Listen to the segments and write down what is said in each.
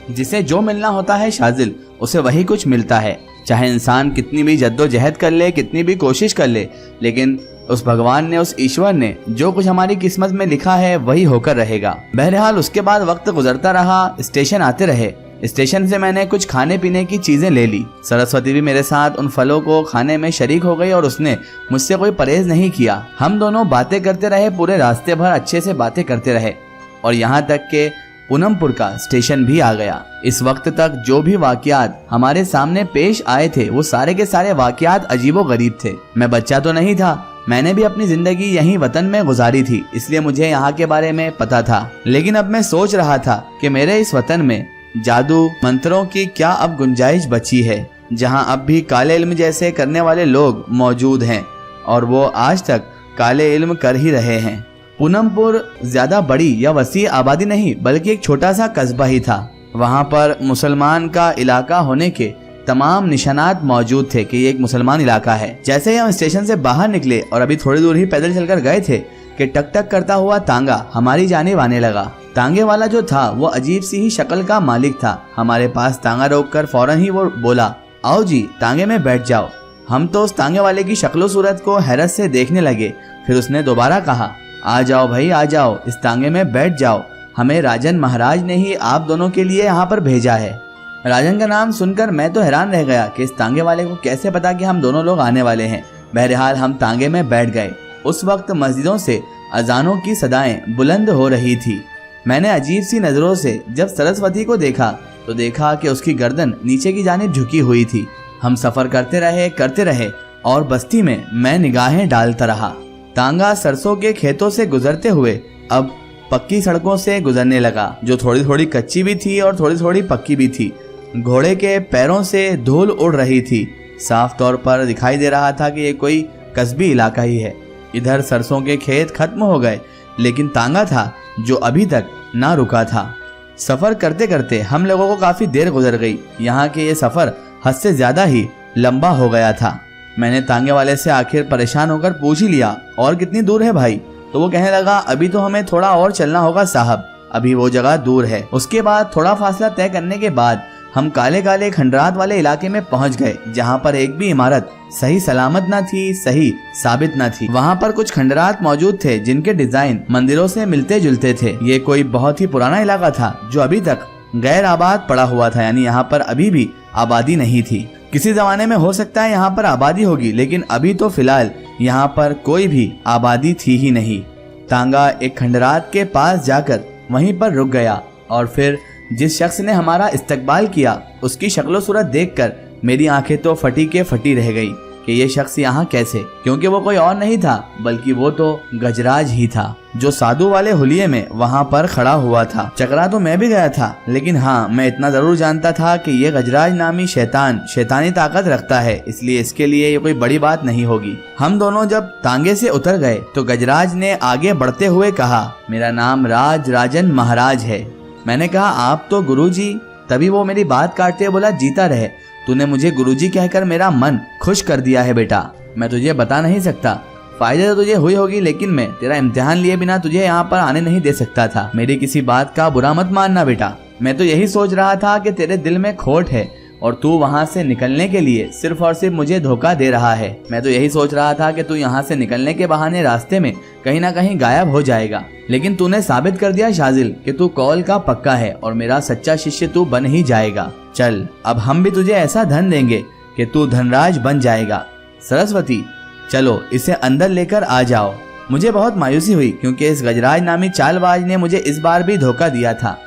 जिसे जो मिलना होता है शाजिल, उसे वही कुछ मिलता है। चाहे इंसान कितनी भी जद्दोजहद कर ले, कितनी भी कोशिश कर ले, लेकिन उस भगवान ने, उस ईश्वर ने जो कुछ हमारी किस्मत में लिखा है वही होकर रहेगा। बहरहाल उसके बाद वक्त गुजरता रहा, स्टेशन आते रहे। स्टेशन से मैंने कुछ खाने पीने की चीजें ले ली। सरस्वती भी मेरे साथ उन फलों को खाने में शरीक हो गई और उसने मुझसे कोई परहेज नहीं किया। हम दोनों बातें करते रहे, पूरे रास्ते भर अच्छे से बातें करते रहे और यहाँ तक के पूनमपुर का स्टेशन भी आ गया। इस वक्त तक जो भी वाकयात हमारे सामने पेश आए थे वो सारे के सारे वाकयात अजीबो गरीब थे। मैं बच्चा तो नहीं था, मैंने भी अपनी जिंदगी यहीं वतन में गुजारी थी, इसलिए मुझे यहाँ के बारे में पता था। लेकिन अब मैं सोच रहा था कि मेरे इस वतन में जादू मंत्रों की क्या अब गुंजाइश बची है, जहाँ अब भी काले इल्म जैसे करने वाले लोग मौजूद हैं और वो आज तक काले इल्म कर ही रहे हैं। पूनमपुर ज्यादा बड़ी या वसी आबादी नहीं बल्कि एक छोटा सा कस्बा ही था। वहाँ पर मुसलमान का इलाका होने के तमाम निशानात मौजूद थे कि ये एक मुसलमान इलाका है। जैसे ही हम स्टेशन से बाहर निकले और अभी थोड़ी दूर ही पैदल चलकर गए थे कि टक टक करता हुआ तांगा हमारी जानिब आने लगा। तांगे वाला जो था वो अजीब सी ही शक्ल का मालिक था। हमारे पास तांगा रोककर फौरन ही वो बोला, आओ जी तांगे में बैठ जाओ। हम तो उस तांगे वाले की शक्लो सूरत को हैरत से देखने लगे। फिर उसने दोबारा कहा, आ जाओ भाई आ जाओ, इस तांगे में बैठ जाओ, हमें राजन महाराज ने ही आप दोनों के लिए यहाँ पर भेजा है। राजन का नाम सुनकर मैं तो हैरान रह गया कि इस तांगे वाले को कैसे पता कि हम दोनों लोग आने वाले हैं। बहरहाल हम तांगे में बैठ गए। उस वक्त मस्जिदों से अजानों की सदाएं बुलंद हो रही थी। मैंने अजीब सी नजरों से जब सरस्वती को देखा तो देखा कि उसकी गर्दन नीचे की जानिब झुकी हुई थी। हम सफर करते रहे और बस्ती में मैं निगाहें डालता रहा। तांगा सरसों के खेतों से गुजरते हुए अब पक्की सड़कों से गुजरने लगा, जो थोड़ी थोड़ी कच्ची भी थी और थोड़ी थोड़ी पक्की भी थी। घोड़े के पैरों से धूल उड़ रही थी। साफ तौर पर दिखाई दे रहा था कि ये कोई कस्बी इलाका ही है। इधर सरसों के खेत खत्म हो गए, लेकिन तांगा था जो अभी तक ना रुका था। सफर करते करते हम लोगों को काफी देर गुजर गई। यहाँ के ये सफर हद से ज्यादा ही लंबा हो गया था। मैंने तांगे वाले से आखिर परेशान होकर पूछ ही लिया, और कितनी दूर है भाई? तो वो कहने लगा, अभी तो हमें थोड़ा और चलना होगा साहब, अभी वो जगह दूर है। उसके बाद थोड़ा फासला तय करने के बाद हम काले काले खंडरात वाले इलाके में पहुंच गए, जहां पर एक भी इमारत सही सलामत न थी, सही साबित न थी। वहां पर कुछ खंडरात मौजूद थे जिनके डिजाइन मंदिरों से मिलते जुलते थे। ये कोई बहुत ही पुराना इलाका था जो अभी तक गैर आबाद पड़ा हुआ था, यानी यहाँ पर अभी भी आबादी नहीं थी। किसी जमाने में हो सकता है यहाँ पर आबादी होगी, लेकिन अभी तो फिलहाल यहाँ पर कोई भी आबादी थी ही नहीं। तांगा एक खंडरात के पास जाकर वहीं पर रुक गया और फिर जिस शख्स ने हमारा इस्तकबाल किया उसकी शक्लो सूरत देखकर मेरी आंखें तो फटी के फटी रह गई कि ये शख्स यहाँ कैसे, क्योंकि वो कोई और नहीं था बल्कि वो तो गजराज ही था, जो साधु वाले हुलिये में वहाँ पर खड़ा हुआ था। चकरा तो मैं भी गया था, लेकिन हाँ मैं इतना जरूर जानता था कि ये गजराज नामी शैतानी ताकत रखता है, इसलिए इसके लिए ये कोई बड़ी बात नहीं होगी। हम दोनों जब तांगे से उतर गए तो गजराज ने आगे बढ़ते हुए कहा, मेरा नाम राजन महाराज है। मैंने कहा, आप तो गुरुजी। तभी वो मेरी बात काटते बोला, जीता रहे, तूने मुझे गुरुजी कहकर मेरा मन खुश कर दिया है बेटा। मैं तुझे बता नहीं सकता, फायदे तो तुझे हुई होगी, लेकिन मैं तेरा इम्तिहान लिए बिना तुझे यहाँ पर आने नहीं दे सकता था। मेरी किसी बात का बुरा मत मानना बेटा। मैं तो यही सोच रहा था कि तेरे दिल में खोट है और तू वहाँ से निकलने के लिए सिर्फ और सिर्फ मुझे धोखा दे रहा है। मैं तो यही सोच रहा था कि तू यहाँ से निकलने के बहाने रास्ते में कहीं ना कहीं गायब हो जाएगा, लेकिन तूने साबित कर दिया शाजिल कि तू कौल का पक्का है और मेरा सच्चा शिष्य तू बन ही जाएगा। चल अब हम भी तुझे ऐसा धन देंगे कि तू धनराज बन जाएगा। सरस्वती चलो इसे अंदर लेकर आ जाओ। मुझे बहुत मायूसी हुई क्योंकि इस गजराज नामी चालबाज ने मुझे इस बार भी धोखा दिया था।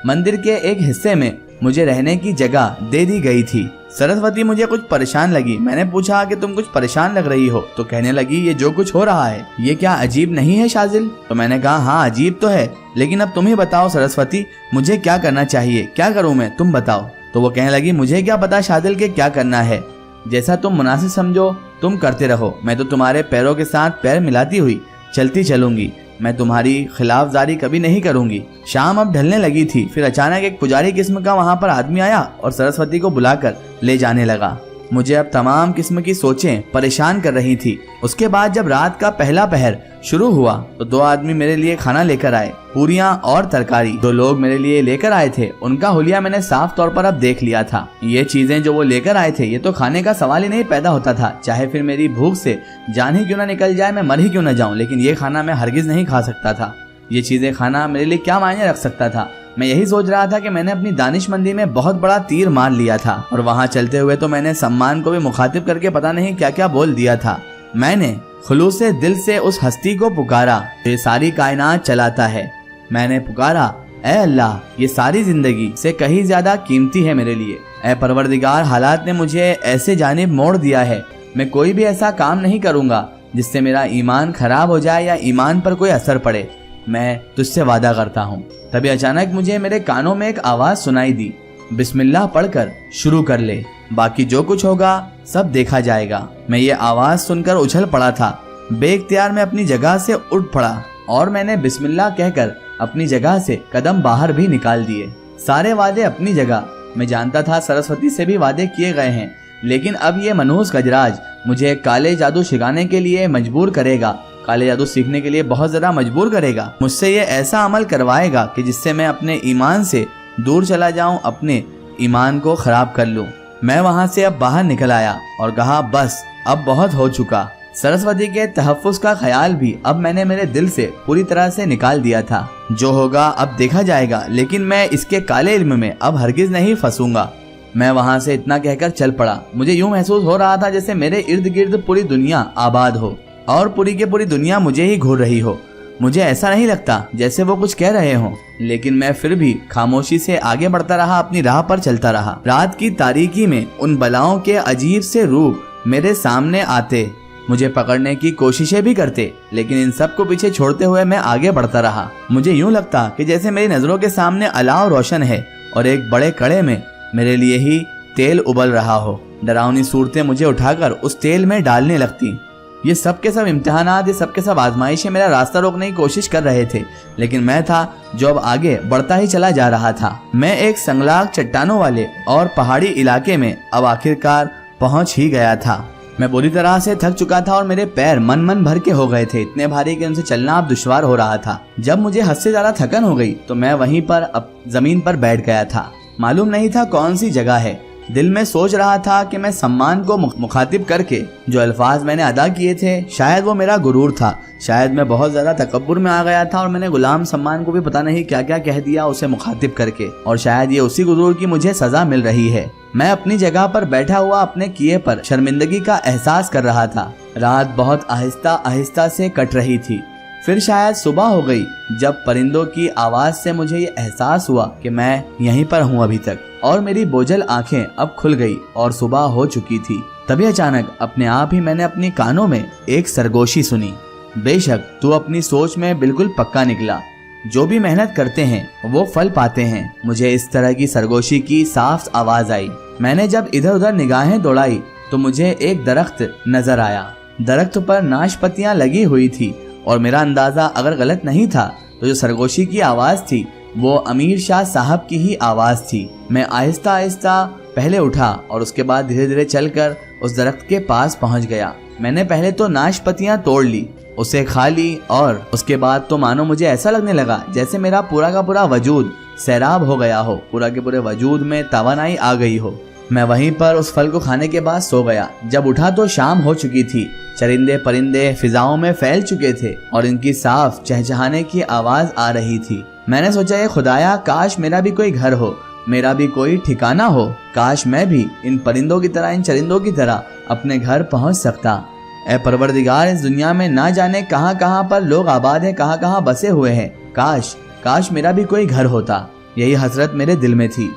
मंदिर के एक हिस्से में मुझे रहने की जगह दे दी गई थी। सरस्वती मुझे कुछ परेशान लगी। मैंने पूछा कि तुम कुछ परेशान लग रही हो, तो कहने लगी, ये जो कुछ हो रहा है ये क्या अजीब नहीं है शाजिल? तो मैंने कहा, हाँ अजीब तो है, लेकिन अब तुम ही बताओ सरस्वती, मुझे क्या करना चाहिए, क्या करूँ मैं, तुम बताओ। तो वो कहने लगी, मुझे क्या पता शाजिल के क्या करना है, जैसा तुम मुनासिब समझो तुम करते रहो। मैं तो तुम्हारे पैरों के साथ पैर मिलाती हुई चलती चलूंगी, मैं तुम्हारी खिलाफजारी कभी नहीं करूंगी। शाम अब ढलने लगी थी। फिर अचानक एक पुजारी किस्म का वहां पर आदमी आया और सरस्वती को बुलाकर ले जाने लगा। मुझे अब तमाम किस्म की सोचें परेशान कर रही थी। उसके बाद जब रात का पहला पहर शुरू हुआ तो 2 आदमी मेरे लिए खाना लेकर आए, पूरियां और तरकारी। 2 लोग मेरे लिए लेकर आए थे, उनका हुलिया मैंने साफ तौर पर अब देख लिया था। ये चीजें जो वो लेकर आए थे, ये तो खाने का सवाल ही नहीं पैदा होता था। चाहे फिर मेरी भूख से जान ही क्यों ना निकल जाए, मैं मर ही क्यों ना जाऊं, लेकिन ये खाना मैं हरगिज नहीं खा सकता था। ये चीजें खाना मेरे लिए क्या मायने रख सकता था। मैं यही सोच रहा था कि मैंने अपनी दानिशमंदी में बहुत बड़ा तीर मार लिया था, और वहाँ चलते हुए तो मैंने सम्मान को भी मुखातिब करके पता नहीं क्या क्या बोल दिया था। मैंने खुलूस से दिल से उस हस्ती को पुकारा जो ये सारी कायनात चलाता है। मैंने पुकारा, ऐ अल्लाह, ये सारी जिंदगी से कहीं ज्यादा कीमती है मेरे लिए। ऐ परवरदिगार, हालात ने मुझे ऐसे जानिब मोड़ दिया है, मैं कोई भी ऐसा काम नहीं करूँगा जिससे मेरा ईमान खराब हो जाए या ईमान पर कोई असर पड़े। मैं तुझसे वादा करता हूँ। तभी अचानक मुझे मेरे कानों में एक आवाज सुनाई दी, बिस्मिल्लाह पढ़कर शुरू कर ले, बाकी जो कुछ होगा सब देखा जाएगा। मैं ये आवाज सुनकर उछल पड़ा था। बेइख्तियार में अपनी जगह से उठ पड़ा और मैंने बिस्मिल्लाह कहकर अपनी जगह से कदम बाहर भी निकाल दिए। सारे वादे अपनी जगह। मैं जानता था सरस्वती से भी वादे किए गए हैं, लेकिन अब ये मनहूस गजराज मुझे काले जादू सिखाने के लिए मजबूर करेगा, काले जादू सीखने के लिए बहुत ज्यादा मजबूर करेगा। मुझसे ये ऐसा अमल करवाएगा कि जिससे मैं अपने ईमान से दूर चला जाऊं, अपने ईमान को खराब कर लूं। मैं वहां से अब बाहर निकल आया और कहा, बस अब बहुत हो चुका। सरस्वती के तहफ्फुज़ का ख्याल भी अब मैंने मेरे दिल से पूरी तरह से निकाल दिया था। जो होगा अब देखा जाएगा, लेकिन मैं इसके काले इल्म में अब हरगिज नहीं फंसूंगा। मैं वहां से इतना कहकर चल पड़ा। मुझे यूं महसूस हो रहा था जैसे मेरे इर्द गिर्द पूरी दुनिया आबाद हो और पूरी की पूरी दुनिया मुझे ही घूर रही हो। मुझे ऐसा नहीं लगता जैसे वो कुछ कह रहे हों, लेकिन मैं फिर भी खामोशी से आगे बढ़ता रहा, अपनी राह पर चलता रहा। रात की तारीकी में उन बलाओं के अजीब से रूप मेरे सामने आते, मुझे पकड़ने की कोशिशें भी करते, लेकिन इन सब को पीछे छोड़ते हुए मैं आगे बढ़ता रहा। मुझे यूं लगता कि जैसे मेरी नजरों के सामने अलाव रोशन है और एक बड़े कड़े में मेरे लिए ही तेल उबल रहा हो। डरावनी सूरतें मुझे उठाकर उस तेल में डालने लगती। ये सब के सब इम्तिहानात, ये सब के सब आजमाइशें मेरा रास्ता रोकने की कोशिश कर रहे थे, लेकिन मैं था जो अब आगे बढ़ता ही चला जा रहा था। मैं एक संगलाग चट्टानों वाले और पहाड़ी इलाके में अब आखिरकार पहुंच ही गया था। मैं बुरी तरह से थक चुका था और मेरे पैर मन भर के हो गए थे, इतने भारी कि उनसे चलना अब दुश्वार हो रहा था। जब मुझे हद से ज्यादा थकन हो गई तो मैं वहीं पर अब जमीन पर बैठ गया था। मालूम नहीं था कौन सी जगह है। दिल में सोच रहा था कि मैं सम्मान को मुखातिब करके जो अल्फाज मैंने अदा किए थे, शायद वो मेरा गुरूर था, शायद मैं बहुत ज्यादा तकब्बुर में आ गया था और मैंने गुलाम सम्मान को भी पता नहीं क्या क्या कह दिया उसे मुखातिब करके, और शायद ये उसी गुरूर की मुझे सजा मिल रही है। मैं अपनी जगह पर बैठा हुआ अपने किए पर शर्मिंदगी का एहसास कर रहा था। रात बहुत आहिस्ता आहिस्ता से कट रही थी। फिर शायद सुबह हो गई जब परिंदों की आवाज से मुझे ये एहसास हुआ कि मैं यहीं पर हूँ अभी तक, और मेरी बोझल आंखें अब खुल गई और सुबह हो चुकी थी। तभी अचानक अपने आप ही मैंने अपनी कानों में एक सरगोशी सुनी, बेशक तू अपनी सोच में बिल्कुल पक्का निकला, जो भी मेहनत करते हैं वो फल पाते हैं। मुझे इस तरह की सरगोशी की साफ आवाज आई। मैंने जब इधर उधर निगाहें दौड़ाई तो मुझे एक दरख्त नजर आया। दरख्त पर नाशपतियां लगी हुई थी और मेरा अंदाजा अगर गलत नहीं था तो जो सरगोशी की आवाज थी वो अमीर शाह साहब की ही आवाज थी। मैं आहिस्ता आहिस्ता पहले उठा और उसके बाद धीरे धीरे चलकर उस दरख्त के पास पहुंच गया। मैंने पहले तो नाशपतियां तोड़ ली, उसे खा ली, और उसके बाद तो मानो मुझे ऐसा लगने लगा जैसे मेरा पूरा का पूरा वजूद सैराब हो गया हो, पूरा के पूरे वजूद में तवानाई आ गई हो। मैं वहीं पर उस फल को खाने के बाद सो गया। जब उठा तो शाम हो चुकी थी। चरिंदे परिंदे फिजाओं में फैल चुके थे और इनकी साफ चहचहाने की आवाज आ रही थी। मैंने सोचा, ये खुदाया, काश मेरा भी कोई घर हो, मेरा भी कोई ठिकाना हो, काश मैं भी इन परिंदों की तरह, इन चरिंदों की तरह अपने घर पहुंच सकता। ऐ परवरदिगार, इस दुनिया में ना जाने कहां कहां पर लोग आबाद हैं, कहां कहां बसे हुए हैं, काश मेरा भी कोई घर होता। यही हसरत मेरे दिल में थी।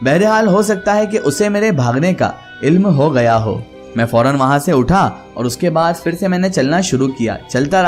बहरहाल हो सकता है कि उसे मेरे भागने का इल्म हो गया हो। मैं फौरन वहां से उठा और उसके बाद फिर से मैंने चलना शुरू किया। चलता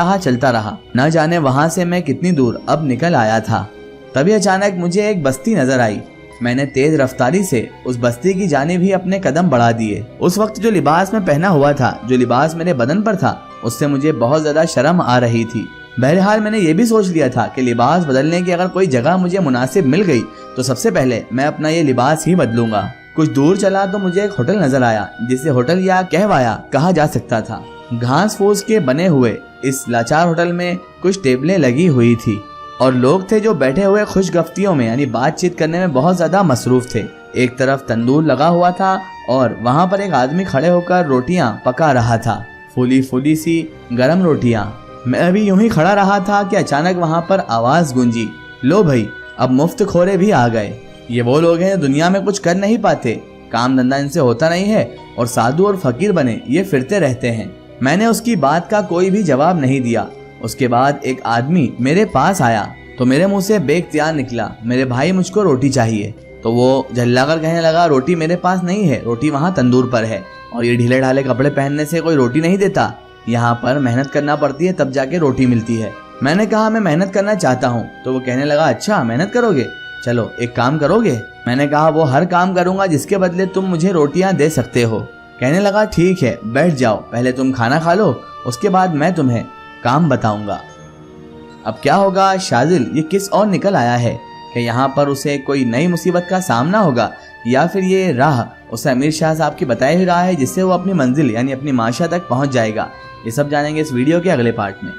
रहा, न जाने वहां से मैं कितनी दूर अब निकल आया था। तभी अचानक मुझे एक बस्ती नजर आई। मैंने तेज रफ्तारी से उस बस्ती की जानिब ही अपने कदम बढ़ा दिए। उस वक्त जो लिबास मैं पहना हुआ था, जो लिबास मेरे बदन पर था, उससे मुझे बहुत ज्यादा शर्म आ रही थी। बहरहाल मैंने ये भी सोच लिया था कि लिबास बदलने की अगर कोई जगह मुझे मुनासिब मिल गई तो सबसे पहले मैं अपना ये लिबास ही बदलूंगा। कुछ दूर चला तो मुझे एक होटल नजर आया, जिसे होटल या कहवाया कहा जा सकता था। घास फूस के बने हुए इस लाचार होटल में कुछ टेबलें लगी हुई थी और लोग थे जो बैठे हुए खुशगफ्तियों में यानी बातचीत करने में बहुत ज्यादा मसरूफ थे। एक तरफ तंदूर लगा हुआ था और वहाँ पर एक आदमी खड़े होकर रोटियां पका रहा था, फूली फूली सी गरम रोटियां। मैं अभी यूं ही खड़ा रहा था कि अचानक वहाँ पर आवाज गूंजी, लो भाई, अब मुफ्त खोरे भी आ गए। ये वो लोग हैं दुनिया में कुछ कर नहीं पाते, काम धंधा इनसे होता नहीं है और साधु और फकीर बने ये फिरते रहते हैं। मैंने उसकी बात का कोई भी जवाब नहीं दिया। उसके बाद एक आदमी मेरे पास आया तो मेरे मुंह से बेख्तियार निकला, मेरे भाई मुझको रोटी चाहिए। तो वो झल्लाकर कहने लगा, रोटी मेरे पास नहीं है, रोटी वहाँ तंदूर पर है और ये ढीले ढाले कपड़े पहनने से कोई रोटी नहीं देता, यहाँ पर मेहनत करना पड़ती है तब जाके रोटी मिलती है। मैंने कहा मैं मेहनत करना चाहता हूँ। तो वो कहने लगा, अच्छा मेहनत करोगे, चलो एक काम करोगे। मैंने कहा वो हर काम करूंगा जिसके बदले तुम मुझे रोटियां दे सकते हो। कहने लगा ठीक है बैठ जाओ, पहले तुम खाना खा लो, उसके बाद मैं तुम्हें काम बताऊंगा। अब क्या होगा, शाजिल ये किस और निकल आया है कि यहाँ पर उसे कोई नई मुसीबत का सामना होगा या फिर ये राह उसे अमीर शाह साहब की बताई हुई राह है जिससे वो अपनी मंजिल यानी अपनी माशा तक पहुंच जाएगा। ये सब जानेंगे इस वीडियो के अगले पार्ट में।